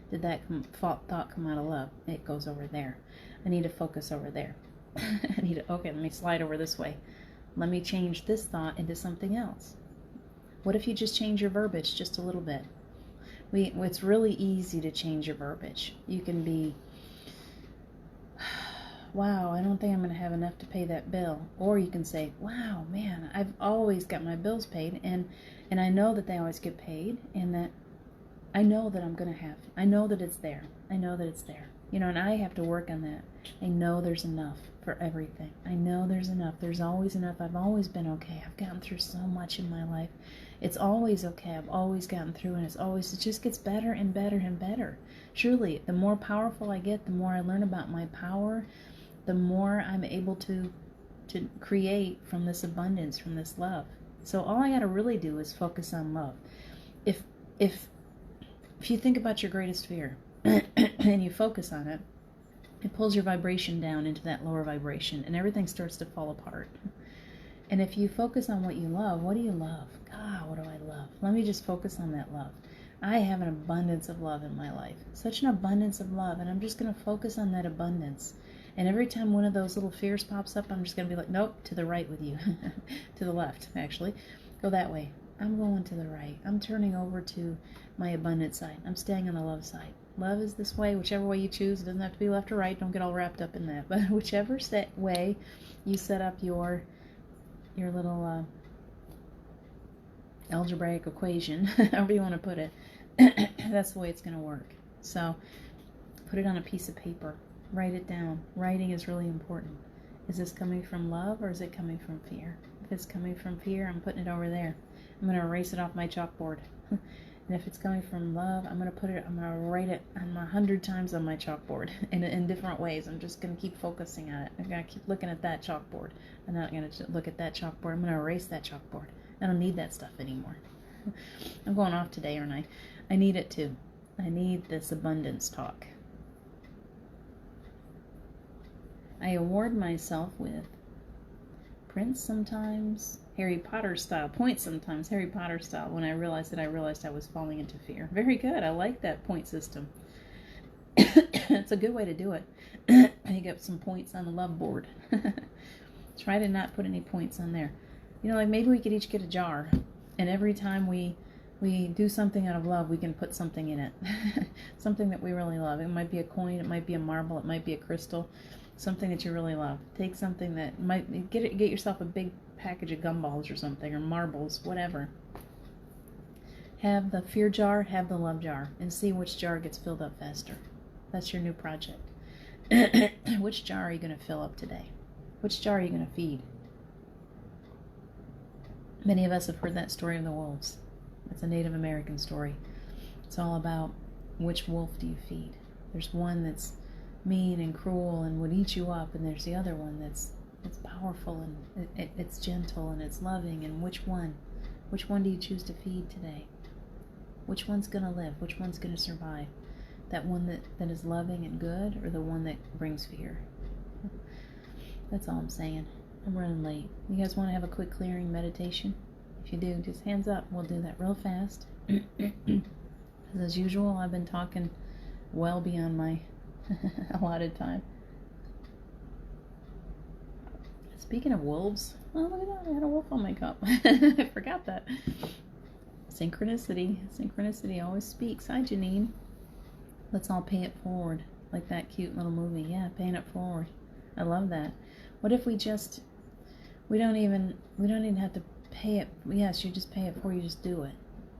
Did that thought come out of love? It goes over there. I need to focus over there. Okay, let me slide over this way. Let me change this thought into something else. What if you just change your verbiage just a little bit? It's really easy to change your verbiage. You can be, wow, I don't think I'm going to have enough to pay that bill. Or you can say, wow, man, I've always got my bills paid, and I know that they always get paid, and that I know that I'm going to have, I know that it's there. I know that it's there. You know, and I have to work on that. I know there's enough for everything. I know there's enough. There's always enough. I've always been okay. I've gotten through so much in my life. It's always okay. I've always gotten through, and it just gets better and better and better. Surely, the more powerful I get, the more I learn about my power, the more I'm able to create from this abundance, from this love. So all I got to really do is focus on love. If you think about your greatest fear and you focus on it, it pulls your vibration down into that lower vibration, and everything starts to fall apart. And if you focus on what you love, what do you love? God, what do I love? Let me just focus on that love. I have an abundance of love in my life. Such an abundance of love, and I'm just going to focus on that abundance. And every time one of those little fears pops up, I'm just going to be like, nope, to the right with you. To the left, actually. Go that way. I'm going to the right. I'm turning over to my abundance side. I'm staying on the love side. Love is this way, whichever way you choose. It doesn't have to be left or right. Don't get all wrapped up in that. But whichever way you set up your little algebraic equation, however you want to put it, that's the way it's going to work. So put it on a piece of paper. Write it down. Writing is really important. Is this coming from love, or is it coming from fear? If it's coming from fear, I'm putting it over there. I'm going to erase it off my chalkboard. And if it's coming from love, I'm going to write it 100 times on my chalkboard in different ways. I'm just going to keep focusing on it. I'm going to keep looking at that chalkboard. I'm not going to look at that chalkboard. I'm going to erase that chalkboard. I don't need that stuff anymore. I'm going off today, aren't I? I need it too. I need this abundance talk. I award myself with prints sometimes, Harry Potter style, points sometimes, Harry Potter style, when I realized I was falling into fear. Very good. I like that point system. It's a good way to do it. You get some points on the love board. Try to not put any points on there. You know, like maybe we could each get a jar, and every time we do something out of love, we can put something in it. Something that we really love. It might be a coin, it might be a marble, it might be a crystal. Something that you really love. Take something that might get yourself a big package of gumballs or something, or marbles, whatever. Have the fear jar, have the love jar, and see which jar gets filled up faster. That's your new project. Which jar are you going to fill up today? Which jar are you going to feed? Many of us have heard that story of the wolves. It's a Native American story. It's all about which wolf do you feed. There's one that's mean and cruel and would eat you up, and there's the other one that's powerful and it's gentle and it's loving. And which one do you choose to feed today? Which one's going to live? Which one's going to survive? That one that is loving and good, or the one that brings fear? That's all I'm saying. I'm running late. You guys want to have a quick clearing meditation? If you do, just hands up. We'll do that real fast. As usual, I've been talking well beyond my allotted time. Speaking of wolves, oh, look at that. I had a wolf on my cup. I forgot that. Synchronicity. Synchronicity always speaks. Hi, Janine. Let's all pay it forward. Like that cute little movie. Yeah, paying it forward. I love that. What if we don't even have to pay it. Yes, you just pay it forward. You just do it.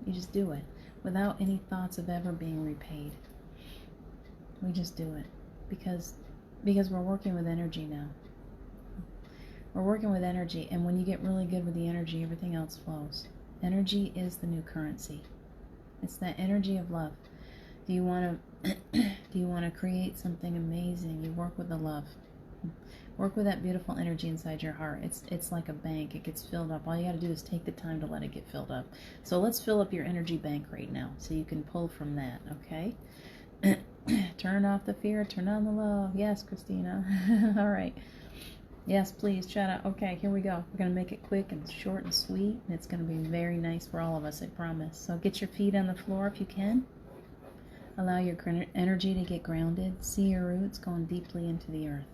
You just do it. Without any thoughts of ever being repaid. We just do it. Because we're working with energy now. We're working with energy, and when you get really good with the energy, everything else flows. Energy is the new currency. It's that energy of love. Do you want to create something amazing? You work with the love. Work with that beautiful energy inside your heart. It's like a bank. It gets filled up. All you got to do is take the time to let it get filled up. So let's fill up your energy bank right now so you can pull from that, okay? Turn off the fear, turn on the love. Yes, Christina. All right. Yes, please, shout out. Okay, here we go. We're going to make it quick and short and sweet, and it's going to be very nice for all of us, I promise. So get your feet on the floor if you can. Allow your energy to get grounded. See your roots going deeply into the earth.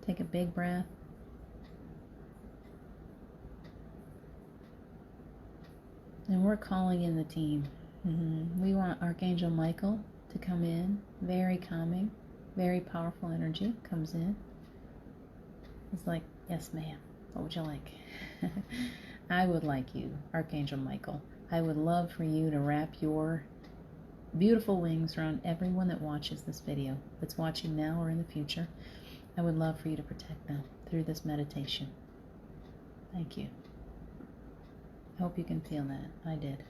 Take a big breath. And we're calling in the team. We want Archangel Michael to come in. Very calming, very powerful energy comes in. It's like, yes, ma'am. What would you like? I would like you, Archangel Michael. I would love for you to wrap your beautiful wings around everyone that watches this video, that's watching now or in the future. I would love for you to protect them through this meditation. Thank you. I hope you can feel that. I did.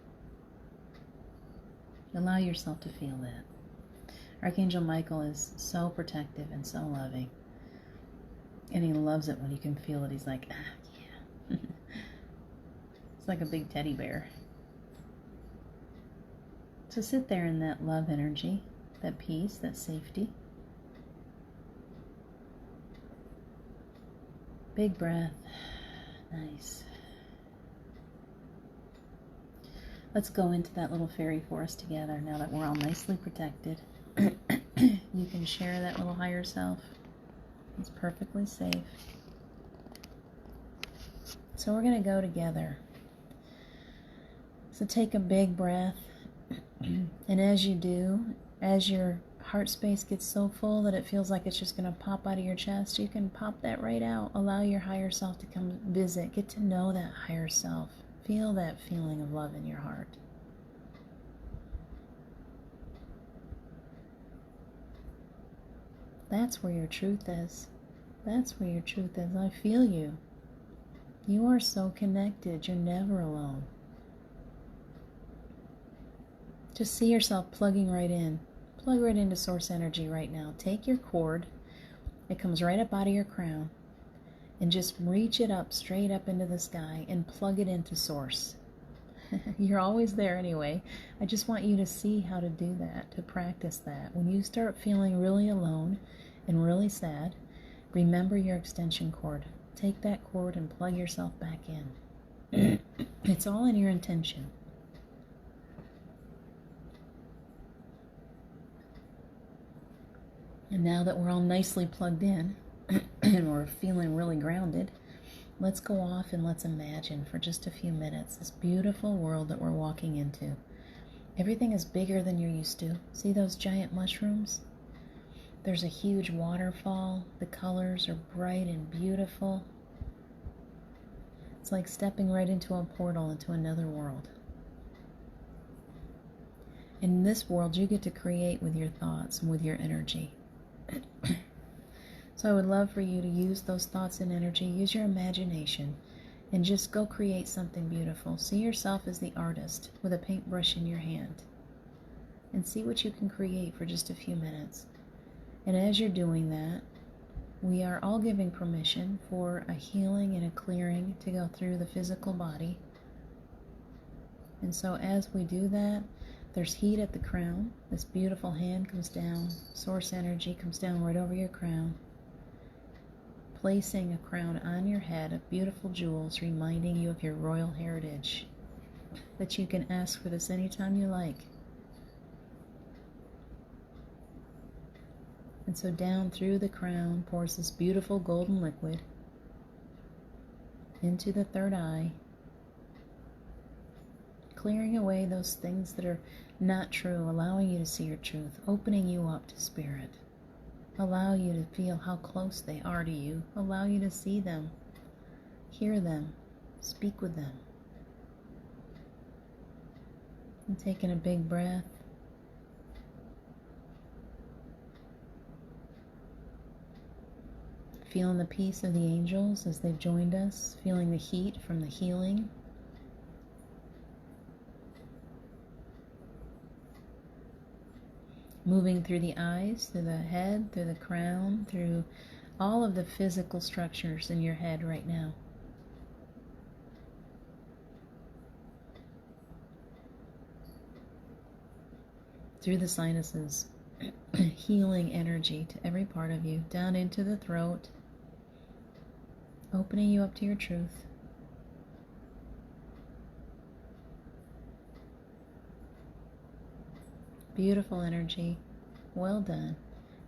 Allow yourself to feel that. Archangel Michael is so protective and so loving. And he loves it when you can feel it. He's like, yeah. It's like a big teddy bear. So sit there in that love energy, that peace, that safety. Big breath. Nice. Let's go into that little fairy forest together now that we're all nicely protected. You can share that little higher self. It's perfectly safe. So we're going to go together. So take a big breath. And as you do, as your heart space gets so full that it feels like it's just going to pop out of your chest, you can pop that right out. Allow your higher self to come visit. Get to know that higher self. Feel that feeling of love in your heart. That's where your truth is. That's where your truth is. I feel you. You are so connected. You're never alone. Just see yourself plugging right in. Plug right into source energy right now. Take your cord. It comes right up out of your crown. And just reach it up, straight up into the sky, and plug it into source. You're always there anyway. I just want you to see how to do that, to practice that. When you start feeling really alone and really sad, remember your extension cord. Take that cord and plug yourself back in. It's all in your intention. And now that we're all nicely plugged in and we're feeling really grounded, let's go off and let's imagine for just a few minutes this beautiful world that we're walking into. Everything is bigger than you're used to. See those giant mushrooms? There's a huge waterfall. The colors are bright and beautiful. It's like stepping right into a portal into another world. In this world, you get to create with your thoughts and with your energy. So I would love for you to use those thoughts and energy, use your imagination, and just go create something beautiful. See yourself as the artist with a paintbrush in your hand, and see what you can create for just a few minutes. And as you're doing that, we are all giving permission for a healing and a clearing to go through the physical body. And so as we do that, there's heat at the crown. This beautiful hand comes down. Source energy comes down right over your crown, placing a crown on your head of beautiful jewels, reminding you of your royal heritage, that you can ask for this anytime you like. And so down through the crown pours this beautiful golden liquid into the third eye, clearing away those things that are not true, allowing you to see your truth, opening you up to spirit, allow you to feel how close they are to you, allow you to see them, hear them, speak with them. And taking a big breath. Feeling the peace of the angels as they've joined us, feeling the heat from the healing. Moving through the eyes, through the head, through the crown, through all of the physical structures in your head right now. Through the sinuses, healing energy to every part of you, down into the throat, opening you up to your truth. Beautiful energy. Well done.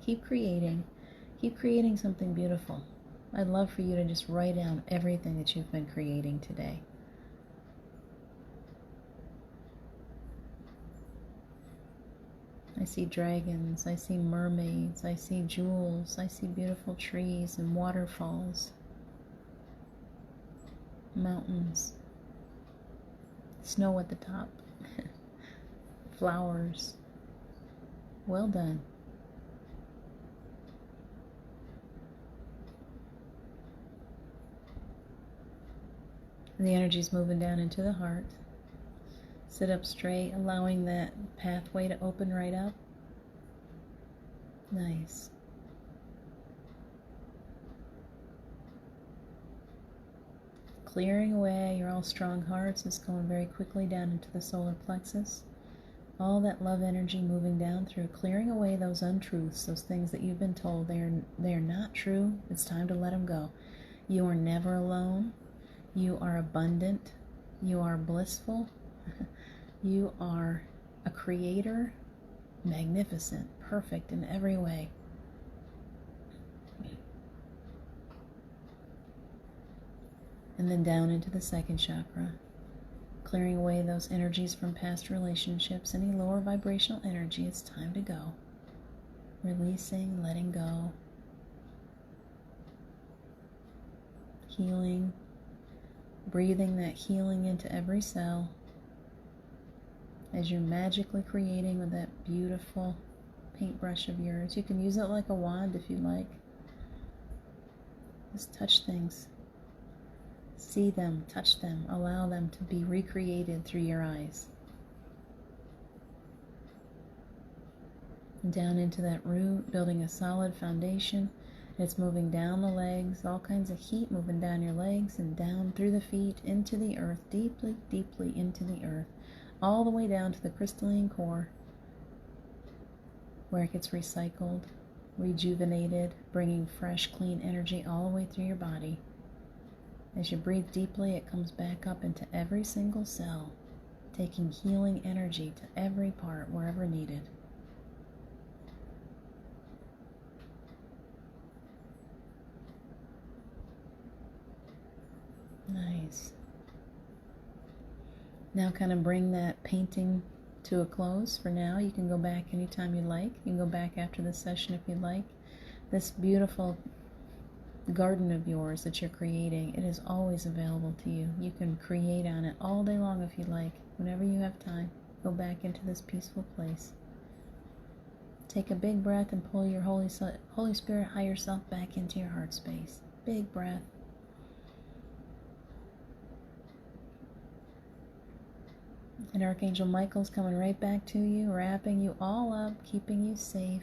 Keep creating. Keep creating something beautiful. I'd love for you to just write down everything that you've been creating today. I see dragons, I see mermaids, I see jewels, I see beautiful trees and waterfalls, mountains, snow at the top, flowers. Well done. And the energy's moving down into the heart. Sit up straight, allowing that pathway to open right up. Nice. Clearing away your all strong hearts is going very quickly down into the solar plexus. All that love energy moving down through, clearing away those untruths, those things that you've been told they are not true. It's time to let them go. You are never alone. You are abundant. You are blissful. You are a creator, magnificent, perfect in every way. And then down into the second chakra, clearing away those energies from past relationships, any lower vibrational energy. It's time to go. Releasing, letting go. Healing, breathing that healing into every cell as you're magically creating with that beautiful paintbrush of yours. You can use it like a wand if you like. Just touch things. See them, touch them, allow them to be recreated through your eyes. And down into that root, building a solid foundation, It's moving down the legs, all kinds of heat moving down your legs and down through the feet into the earth, deeply, deeply into the earth, all the way down to the crystalline core, where it gets recycled, rejuvenated, bringing fresh, clean energy all the way through your body. As you breathe deeply, it comes back up into every single cell, taking healing energy to every part wherever needed. Nice. Now kind of bring that painting to a close for now. You can go back anytime you like. You can go back after this session if you'd like. This beautiful garden of yours that you're creating, it is always available to you. You can create on it all day long if you like. Whenever you have time, go back into this peaceful place. Take a big breath and pull your Holy Spirit, higher self back into your heart space. Big breath. And Archangel Michael's coming right back to you, wrapping you all up, keeping you safe.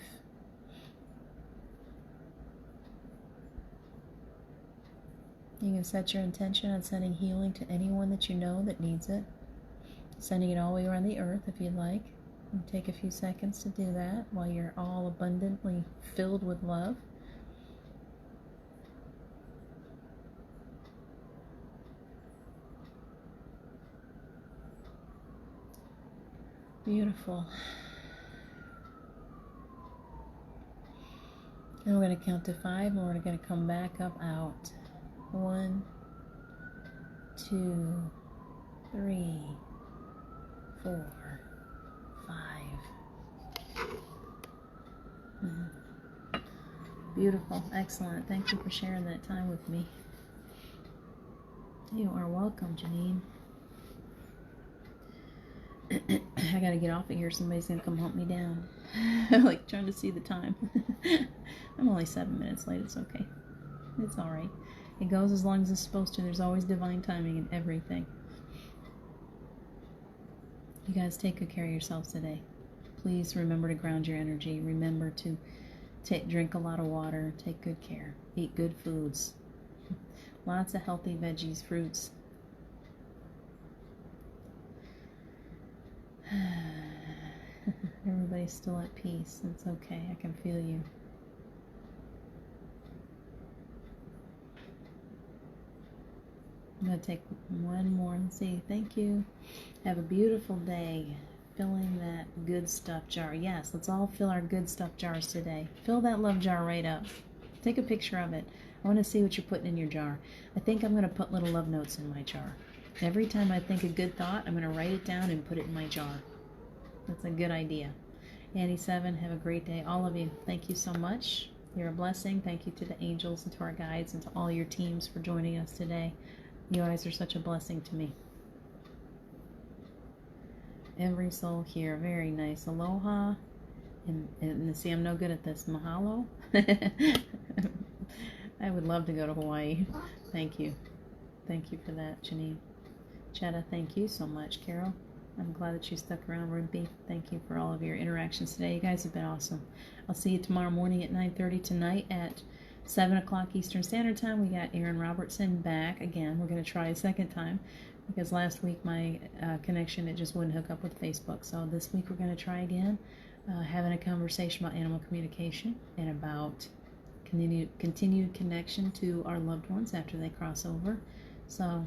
You can set your intention on sending healing to anyone that you know that needs it. Sending it all the way around the earth if you'd like. And take a few seconds to do that while you're all abundantly filled with love. Beautiful. And we're going to count to 5 and we're going to come back up out. 1, 2, 3, 4, 5. Beautiful. Excellent. Thank you for sharing that time with me. You are welcome, Janine. I gotta get off of here. Somebody's gonna come hunt me down. I'm like trying to see the time. I'm only 7 minutes late. It's okay. It's alright. It goes as long as it's supposed to. There's always divine timing in everything. You guys take good care of yourselves today. Please remember to ground your energy. Remember to drink a lot of water. Take good care. Eat good foods. Lots of healthy veggies, fruits. Everybody's still at peace. It's okay. I can feel you. I'm going to take one more and see. Thank you. Have a beautiful day. Filling that good stuff jar. Yes, let's all fill our good stuff jars today. Fill that love jar right up. Take a picture of it. I want to see what you're putting in your jar. I think I'm going to put little love notes in my jar. Every time I think a good thought, I'm going to write it down and put it in my jar. That's a good idea. Annie 7, have a great day. All of you, thank you so much. You're a blessing. Thank you to the angels and to our guides and to all your teams for joining us today. You guys are such a blessing to me. Every soul here, very nice. Aloha. And see, I'm no good at this. Mahalo. I would love to go to Hawaii. Thank you. Thank you for that, Janine. Chetta, thank you so much. Carol, I'm glad that you stuck around. Ruby, thank you for all of your interactions today. You guys have been awesome. I'll see you tomorrow morning at 9:30. Tonight at 7 o'clock Eastern Standard Time. We got Aaron Robertson back again. We're going to try a second time because last week my connection, it just wouldn't hook up with Facebook. So this week we're going to try again, having a conversation about animal communication and about continued connection to our loved ones after they cross over. So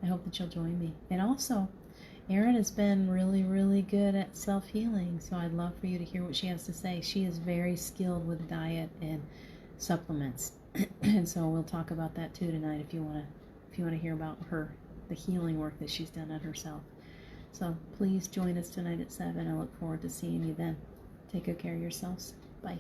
I hope that you'll join me. And also, Erin has been really, really good at self-healing, so I'd love for you to hear what she has to say. She is very skilled with diet and supplements, and so we'll talk about that too tonight if you want to hear about the healing work that she's done on herself. So please join us tonight at 7. I look forward to seeing you then. Take good care of yourselves. Bye.